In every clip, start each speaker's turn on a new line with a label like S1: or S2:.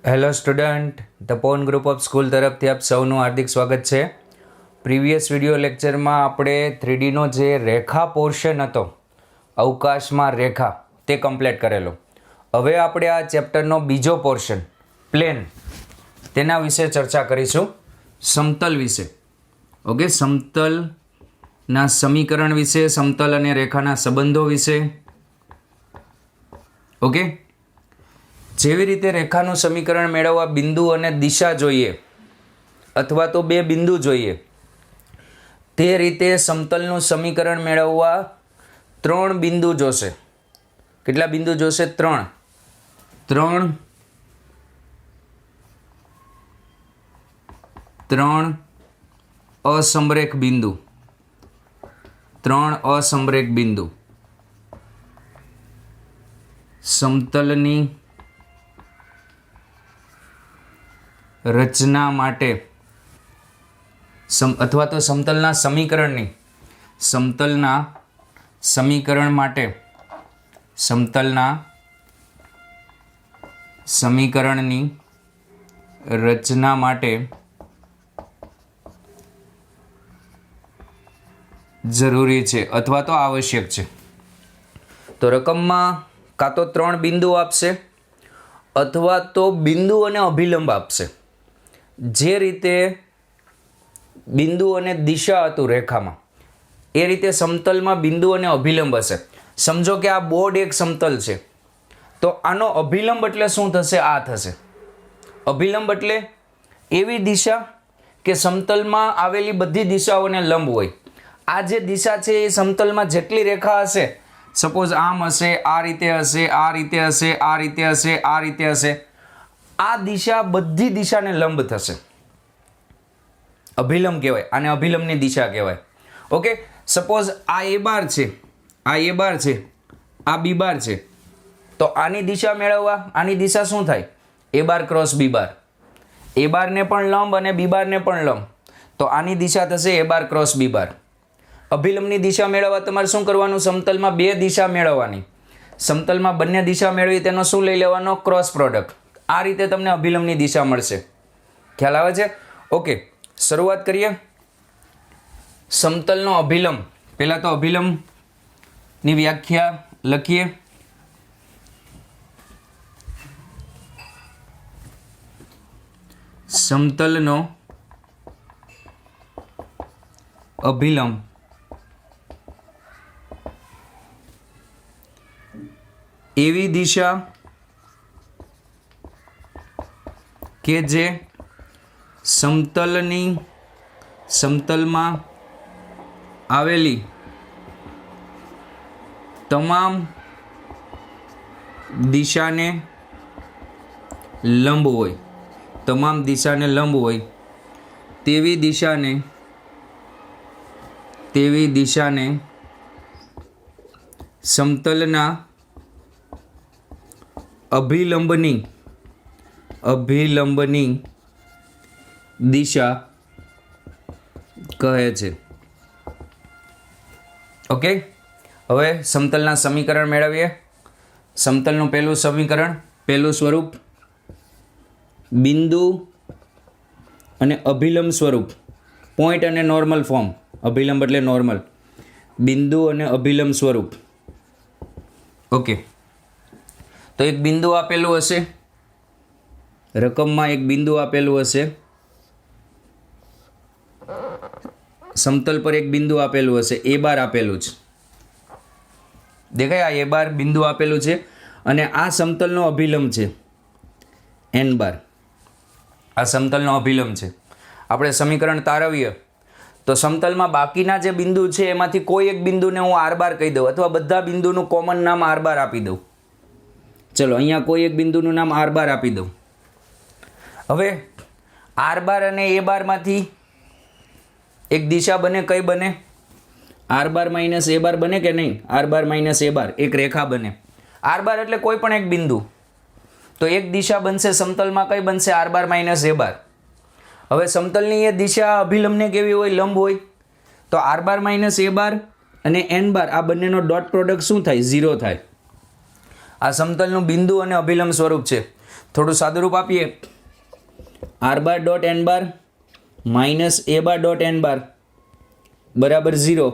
S1: Hello student, the porn group of school તરફથી આપ સૌનું હાર્દિક સ્વાગત છે. પ્રીવિયસ વિડીયો લેક્ચરમાં આપણે 3Dનો જે રેખા પોર્શન હતો, અવકાશમાં રેખા, તે કમ્પ્લીટ કરેલો. હવે આપણે આ ચેપ્ટરનો બીજો પોર્શન પ્લેન, તેના વિશે ચર્ચા કરીશું. સમતલ વિશે. ઓકે, સમતલના સમીકરણ વિશે, સમતલ અને રેખાના સંબંધો વિશે. ઓકે, જેવી રીતે રેખાનું સમીકરણ મેળવવા બિંદુ અને દિશા જોઈએ અથવા તો બે બિંદુ જોઈએ, તે રીતે સમતલનું સમીકરણ મેળવવા 3 બિંદુ જોશે. કેટલા બિંદુ જોશે? 3 અસમરેખ બિંદુ. 3 અસમરેખ બિંદુ સમતલની રચના માટે અથવા તો સમતલના સમીકરણની રચના માટે જરૂરી છે અથવા તો આવશ્યક છે. તો રકમમાં કાં તો 3 બિંદુ આપશે અથવા તો બિંદુ અને અભિલંબ આપશે. જે રીતે બિંદુ અને દિશા હતું રેખામાં, એ રીતે સમતલમાં બિંદુ અને અભિલંબ હશે. સમજો કે આ બોર્ડ એક સમતલ છે, તો આનો અભિલંબ એટલે શું થશે? આ થશે. અભિલંબ એટલે એવી દિશા કે સમતલમાં આવેલી બધી દિશાઓને લંબ હોય. આ જે દિશા છે એ સમતલમાં જેટલી રેખા હશે, સપોઝ આમ હશે, આ રીતે હશે, આ રીતે હશે, આ રીતે હશે, આ રીતે હશે, આ દિશા બધી દિશાને લંબ થશે. અભિલંબ કહેવાય આને, અભિલંબની દિશા કહેવાય. ઓકે, સપોઝ આ એ બાર છે, આ એ બાર છે, આ બી બાર છે, તો આની દિશા મેળવવા આની દિશા શું થાય? એ બાર ક્રોસ બી બાર. એ બારને પણ લંબ અને બી બારને પણ લંબ, તો આની દિશા થશે એ બાર ક્રોસ બી બાર. અભિલંબની દિશા મેળવવા તમારે શું કરવાનું? સમતલમાં બે દિશા મેળવવાની. સમતલમાં બંને દિશા મેળવી તેનો શું લઈ લેવાનો? Cross product. આ રીતે તમને અભિલંબની દિશા મળશે. ખ્યાલ આવે છે? ઓકે, શરૂઆત કરીએ. સમતલનો અભિલંબ. પહેલાં તો અભિલંબની વ્યાખ્યા લખીએ. સમતલનો અભિલંબ એવી દિશા કે જે સમતલમાં આવેલી તમામ દિશાને લંબ હોય. તમામ દિશાને લંબ હોય તેવી દિશાને સમતલના અભિલંબની દિશા કહે છે. ઓકે, હવે સમતલના સમીકરણ મેળવીએ. સમતલનું પહેલું સમીકરણ, પહેલું સ્વરૂપ, બિંદુ અને અભિલંબ સ્વરૂપ, પોઈન્ટ અને નોર્મલ ફોર્મ. અભિલંબ એટલે નોર્મલ, બિંદુ અને અભિલંબ સ્વરૂપ. ઓકે, તો એક બિંદુ આપેલું હશે, રકમમાં એક બિંદુ આપેલું હશે, સમતલ પર એક બિંદુ આપેલું હશે, એ બાર આપેલું છે. દેખાય? આ એ બાર બિંદુ આપેલું છે અને આ સમતલનો અભિલંબ છે એન બાર. આ સમતલનો અભિલંબ છે. આપણે સમીકરણ તારવીએ તો સમતલમાં બાકીના જે બિંદુ છે એમાંથી કોઈ એક બિંદુને હું આર બાર કહી દઉં અથવા બધા બિંદુનું કોમન નામ આર બાર આપી દઉં. ચલો, અહીંયા કોઈ એક બિંદુનું નામ આર બાર આપી દઉં. હવે આર બાર અને એ બારમાંથી એક દિશા બને. કઈ બને? આર બાર માઇનસ એ બાર બને કે નહીં? આર બાર માઇનસ એ બાર એક રેખા બને. આર બાર એટલે કોઈ પણ એક બિંદુ, તો એક દિશા બનશે સમતલમાં. કઈ બનશે? આર બાર માઇનસ એ બાર. હવે સમતલની એ દિશા અભિલંબને કેવી હોય? લંબ હોય. તો આર બાર માઇનસ એ બાર અને એન બાર આ બંનેનો ડોટ પ્રોડક્ટ શું થાય? 0 થાય. આ સમતલનું બિંદુ અને અભિલંબ સ્વરૂપ છે. થોડું સાદુરૂપ આપીએ. R bar dot N bar minus A bar dot N bar બરાબર 0.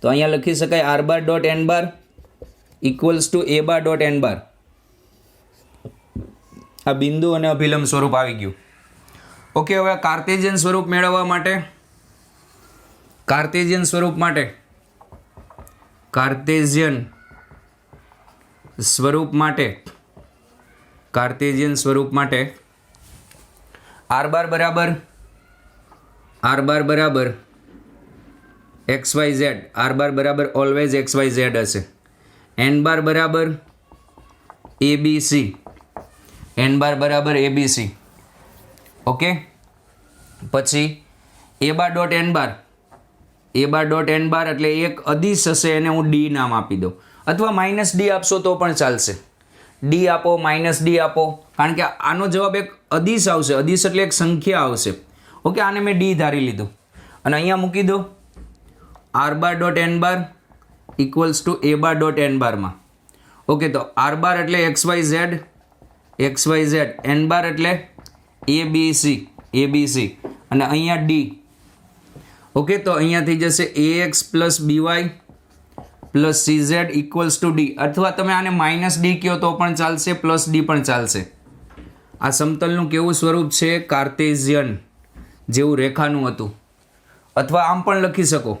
S1: તો અહીંયા લખી શકાય R bar dot N bar equals to A bar dot N bar. આ બિંદુ અને અભિલંબ સ્વરૂપ આવી ગયું. ઓકે, હવે કાર્ટેશિયન સ્વરૂપ મેળવવા માટે કાર્ટેશિયન સ્વરૂપ માટે આર બાર બરાબર એક્સ વાય ઝેડ. આર બાર બરાબર ઓલવેઝ એક્સ વાય ઝેડ હશે. એન બાર બરાબર એબીસી. એન બાર બરાબર એબીસી. ઓકે, પછી એ બાર ડોટ એન બાર. એ બાર ડોટ એન બાર એટલે એક અદિશ હશે, એને હું ડી નામ આપી દઉં, અથવા માઇનસ ડી આપશો તો પણ ચાલશે. ડી આપો, માઇનસ ડી આપો, કારણ કે આનો જવાબ એક અદિશ આવશે. અદિશ એટલે એક સંખ્યા આવશે. ઓકે, આને મેં ડી ધારી લીધું અને અહીંયા મૂકી દો. R bar dot N bar equals to A bar dot N બારમાં. ઓકે, તો આર બાર એટલે X Y Z. N bar એટલે એબીસી અને અહીંયા ડી. ઓકે, તો અહીંયા થઈ જશે ax plus by plus cz equals to D, અથવા તમે આને માઇનસ ડી કહો તો પણ ચાલશે, પ્લસ ડી પણ ચાલશે. આ સમતલનું કેવું સ્વરૂપ છે? કાર્ટેશિયન, જેવું રેખાનું હતું. અથવા આમ પણ લખી શકો,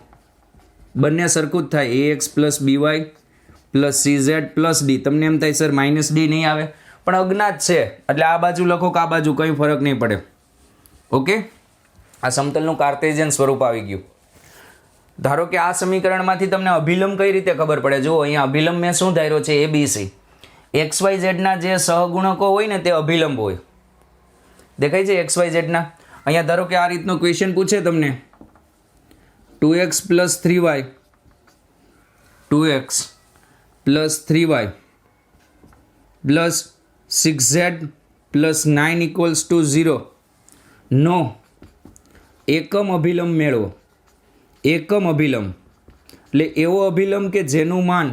S1: બંને સરખું જ થાય. ax plus by plus cz plus D. તમને એમ થાય સર માઇનસ ડી નહીં આવે, પણ અજ્ઞાત છે એટલે આ બાજુ લખો કે આ બાજુ, કંઈ ફરક નહીં પડે. ઓકે, આ સમતલનું કાર્ટેશિયન સ્વરૂપ આવી ગયું. ધારો કે આ સમીકરણમાંથી તમને અભિલંબ કઈ રીતે ખબર પડે? જુઓ, અહીંયા અભિલંબ મેં શું ધાર્યો છે? એબીસી. એક્સ વાય ઝેડના જે સહગુણકો હોય ને તે અભિલંબ હોય. દેખાય છે એક્સ વાય ઝેડના? અહીંયા ધારો કે આ રીતનો ક્વેશ્ચન પૂછે તમને, 2x plus 3y plus 6z plus 9 equals to 0 નો એકમ અભિલંબ મેળવો. એકમ અભિલંબ એટલે એવો અભિલંબ કે જેનું માન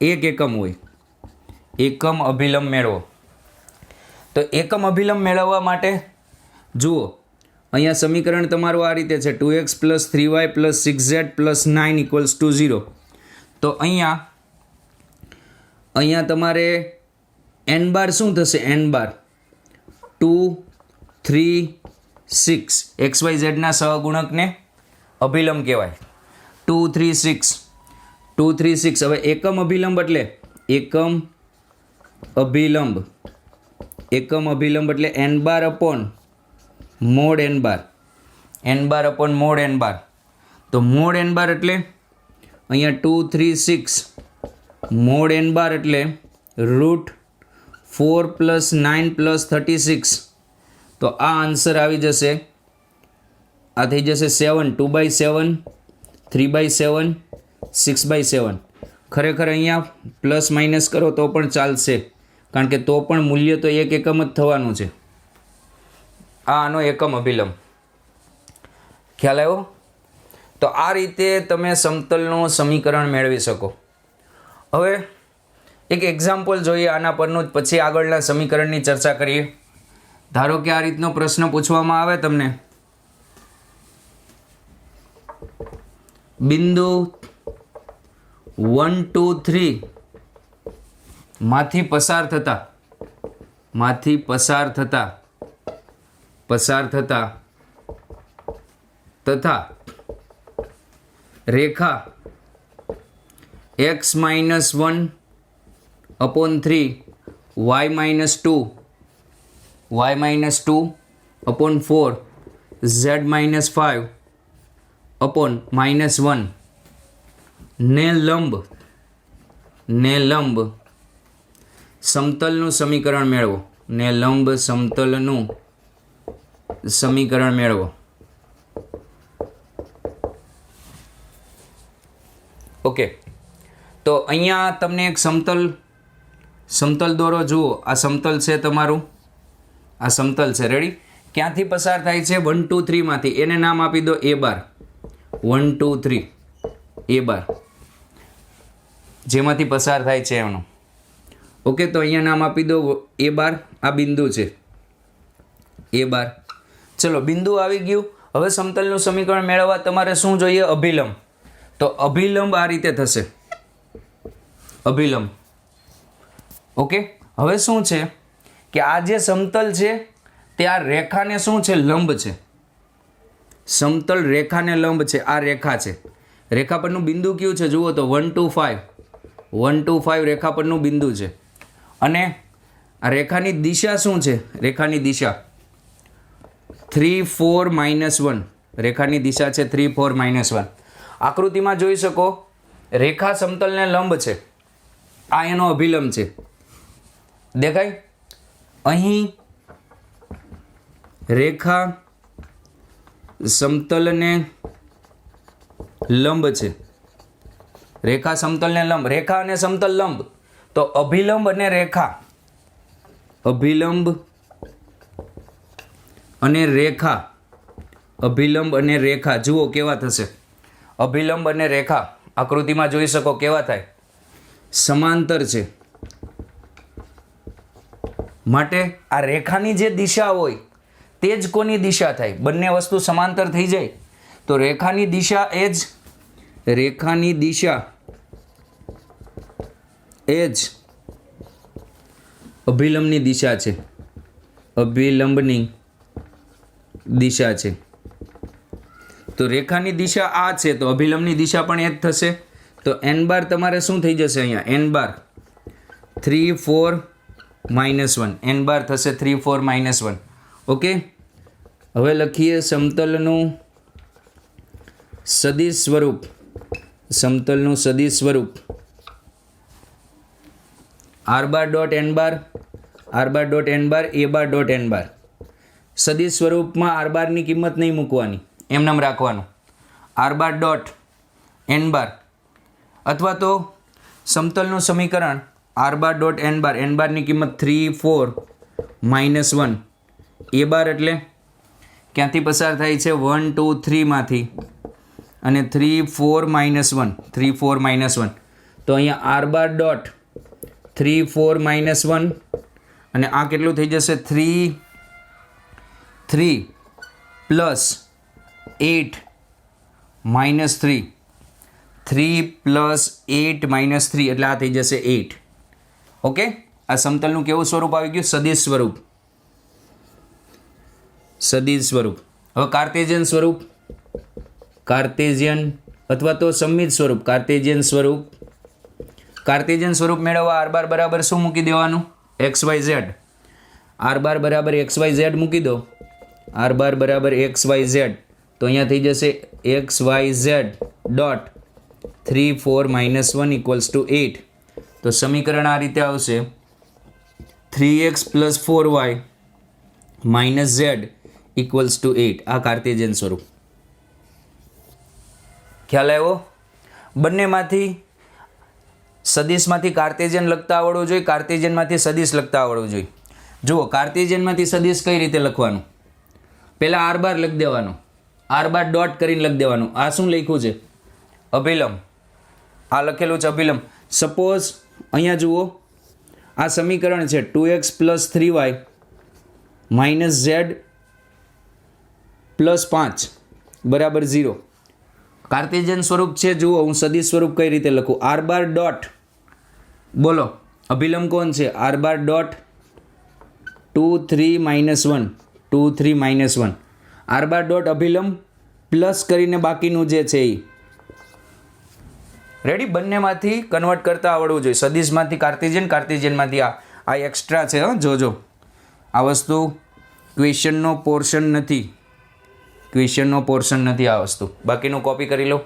S1: 1 એકમ હોય. એકમ અભિલંબ મેળવો. તો એકમ અભિલંબ મેળવવા માટે જુઓ, અહીંયા સમીકરણ તમારું આ રીતે છે, 2x plus 3y plus 6z plus 9 equals to 0. તો અહીંયા તમારે એન બાર શું થશે? એન બાર 2 3 6 એક્સ વાય ઝેડના સહગુણકને અભિલંબ કહેવાય. 2 3 6. હવે એકમ અભિલંબ એટલે એકમ અભિલંબ એટલે એન બાર અપોન મોડ એન બાર. તો મોડ એન બાર એટલે અહીંયા 2 3 6 મોડ એન બાર એટલે રૂટ 4 પ્લસ 9 પ્લસ 36. તો આ આન્સર આવી જશે, આ થઈ જશે 7, 2/7, 3/7, 6/7. ખરેખર અહીંયા પ્લસ માઇનસ કરો તો પણ ચાલશે, કારણ કે તો પણ મૂલ્ય તો 1 એકમ જ થવાનું છે. આનો એકમ અભિલંબ ખ્યાલ આવ્યો? તો આ રીતે તમે સમતલનું સમીકરણ મેળવી શકો. હવે એક એક્ઝામ્પલ જોઈએ આના પરનું, પછી આગળના સમીકરણની ચર્ચા કરીએ. ધારો કે આ રીતનો પ્રશ્ન પૂછવામાં આવે તમને, બિંદુ 1 2 3 માંથી પસાર થતા તથા રેખા x -1 upon 3 y -2 upon 4 z -5 upon -1 ને લંબ સમતલનું સમીકરણ મેળવો. ને લંબ સમતલનું સમીકરણ મેળવો. ઓકે, તો અહીંયા તમને એક સમતલ દોરો. જુઓ, આ સમતલ છે તમારું, આ સમતલ છે. રેડી? ક્યાંથી પસાર થાય છે? 1 2 3 માંથી. એને નામ આપી દો a બાર. 1 2 3 a બાર, જેમાંથી પસાર થાય છે એનું. ઓકે, તો અહીંયા નામ આપી દો એ બાર, આ બિંદુ છે એ બાર. ચલો બિંદુ આવી ગયું. હવે સમતલનું સમીકરણ મેળવવા તમારે શું જોઈએ? અભિલંબ. તો અભિલંબ આ રીતે થશે, અભિલંબ. ઓકે, હવે શું છે કે આ જે સમતલ છે તે આ રેખાને શું છે? લંબ છે. સમતલ રેખાને લંબ છે. આ રેખા છે. રેખા પરનું બિંદુ કયું છે? જુઓ તો 1 2 5, 1 2 5 રેખા પરનું બિંદુ છે. અને આ રેખાની દિશા શું છે? રેખાની દિશા 3 4 -1. રેખાની દિશા છે 3 4 -1. આકૃતિમાં જોઈ શકો રેખા સમતલને લંબ છે. આ એનો અભિલંબ છે. દેખાય? અહીં રેખા સમતલને લંબ છે. રેખા સમતલને લંબ, રેખા અને સમતલ લંબ. તો અભિલંબ અને રેખા, અભિલંબ અને રેખા, અભિલંબ અને રેખા જુઓ કેવા થશે. અભિલંબ અને રેખા આકૃતિમાં જોઈ શકો કેવા થાય? સમાંતર છે. માટે આ રેખાની જે દિશા હોય તે જ કોની દિશા થાય? બંને વસ્તુ સમાંતર થઈ જાય તો રેખાની દિશા એ જ, રેખાની દિશા એ જ અભિલંબની દિશા છે. અભિલંબની દિશા છે. તો રેખાની દિશા આ છે તો અભિલંબની દિશા પણ એ જ થશે. તો n બાર તમારે શું થઈ જશે? અહીંયા n બાર 3 4 -1. n બાર થશે 3 4 -1. ઓકે, હવે લખીએ સમતલનું સદિશ સ્વરૂપ. સમતલનું સદિશ સ્વરૂપ r bar dot n bar, r bar dot n bar, a bar dot n બાર. સદિશ સ્વરૂપમાં r બારની કિંમત નહીં મૂકવાની, એમનેમ રાખવાનું. r બાર ડોટ n બાર અથવા તો સમતલનું સમીકરણ r બાર ડોટ n બાર, n બારની કિંમત 3 4 -1. a બાર એટલે ક્યાંથી પસાર થાય છે? 1 2 3 માંથી, અને 3 4 -1, 3 4 -1. તો અહીંયા r બાર ડોટ 3 4 -1 અને આ કેટલું થઈ જશે? 3 પ્લસ 8 -3, 3 પ્લસ 8 -3 એટલે આ થઈ જશે 8. ઓકે, આ સમતલનું કેવું સ્વરૂપ આવી ગયું? સદિશ સ્વરૂપ. સદિશ સ્વરૂપ. હવે કાર્ટેશિયન સ્વરૂપ, કાર્ટેશિયન અથવા તો સંમિત સ્વરૂપ, કાર્ટેશિયન સ્વરૂપ. કાર્ટેશિયન સ્વરૂપ મેળવવા r બાર બરાબર શું મૂકી દેવાનું? XYZ. r બાર બરાબર XYZ મૂકી દો. r બાર બરાબર XYZ. તો અહીંયા થઈ જશે XYZ ડોટ 3 4 -1 ઇક્વલ્સ ટુ 8. તો સમીકરણ આ રીતે આવશે 3x + 4y - z equals to 8. આ કાર્ટેશિયન સ્વરૂપ. ખ્યાલ આવ્યો? બંનેમાંથી સદિશમાંથી કાર્ટેશિયન લખતા આવડવું જોઈએ, કાર્ટેશિયનમાંથી સદિશ લખતા આવડવું જોઈએ. જુઓ કાર્ટેશિયનમાંથી સદિશ કઈ રીતે લખવાનું? પહેલાં r બાર લખી દેવાનો, r બાર ડોટ કરીને લખી દેવાનું. આ શું લખ્યું છે? અભિલંબ. આ લખેલું છે અભિલંબ. સપોઝ અહીંયા જુઓ આ સમીકરણ છે 2x + 3y - z + 5 બરાબર 0. કાર્ટેશિયન સ્વરૂપ છે. જુઓ હું સદિશ સ્વરૂપ કઈ રીતે લખું? r બાર ડોટ, બોલો અભિલંબ કોણ છે? r બાર ડોટ 2 3 -1, 2 3 -1. r બાર ડોટ અભિલંબ પ્લસ કરીને બાકીનું જે છે એ રેડી. બંનેમાંથી કન્વર્ટ કરતા આવડવું જોઈએ. સદિશમાંથી કાર્ટેશિયન, કાર્ટેશિયનમાંથી આ એક્સ્ટ્રા છે. જોજો આ વસ્તુ ક્વેશ્ચનનો પોર્શન નથી, ક્વેશ્ચનનો પોર્શન નથી આ વસ્તુ. બાકીનું કોપી કરી લો.